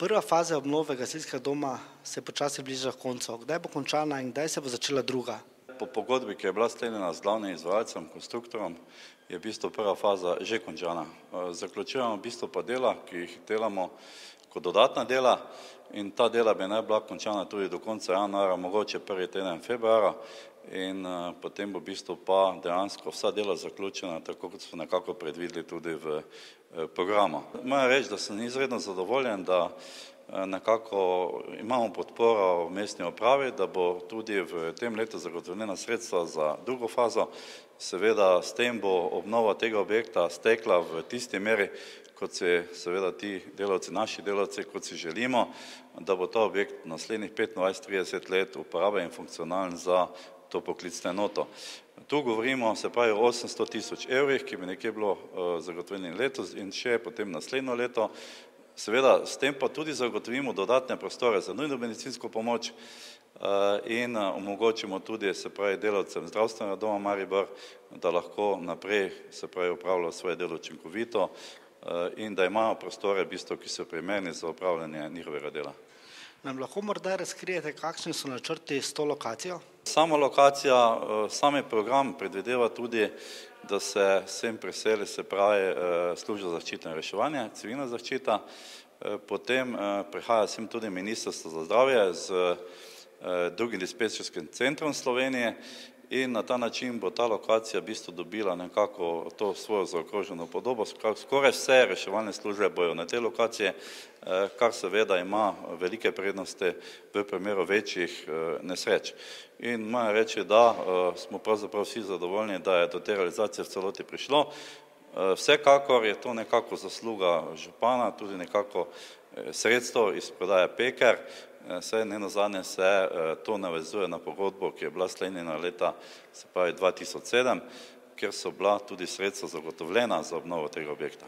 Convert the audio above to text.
Prva faza obnove gasilskega doma se počasi bliža koncu. Kdaj bo končana in kdaj se bo začela druga? Po pogodbi, ki je bila sklenjena z glavnim izvajalcem, konstruktorom, je v bistvu prva faza že končana. Zaključujemo v bistvu pa dela, ki jih delamo kot dodatna dela, in ta dela bi naj bila končana tudi do konca januarja, mogoče prvi teden februarja, in potem bo v bistvu pa dejansko vsa dela zaključena, tako kot so nekako predvideli tudi v programu. Moram reči, da sem izredno zadovoljen, da nekako imamo podporo v mestni upravi, da bo tudi v tem letu zagotovljena sredstva za drugo fazo. Seveda s tem bo obnova tega objekta stekla v tisti meri, kot si seveda ti delavci, naši delavci, kot si želimo, da bo ta objekt naslednjih 25-30 let uporaben in funkcionalen za to poklicno enoto. Tu govorimo, se pravi, o 800 tisoč evrih, ki bi nekje bilo zagotovljeni letos in še potem naslednjo leto. Seveda, s tem pa tudi zagotovimo dodatne prostore za nujno medicinsko pomoč in omogočimo tudi, se pravi, delavcem zdravstvenega doma Maribor, da lahko naprej, se pravi, upravljajo svoje delo učinkovito in da imajo prostore, v bistvu, ki so primerni za upravljanje njihovega dela. Nam lahko morda razkrijete, kakšni so načrti s to lokacijo? Sama lokacija, sami program predvideva tudi, da se sem preseli, se pravi, služba za zaščito in reševanje, civilna zaščita, potem prihaja sem tudi Ministrstvo za zdravje z drugim dispečerskim centrom Slovenije in na ta način bo ta lokacija v bistvu dobila nekako to svojo zaokroženo podobo. Skoraj vse reševalne službe bojo na tej lokaciji, kar seveda ima velike prednosti v primeru večjih nesreč. In moram reči, da smo pravzaprav vsi zadovoljni, da je do te realizacije v celoti prišlo. Vsekakor je to nekako zasluga župana, tudi nekako sredstev iz prodaje Peker, saj nenazadnje se to navezuje na pogodbo, ki je bila sklenjena leta, se pravi 2007, kjer so bila tudi sredstva zagotovljena za obnovo tega objekta.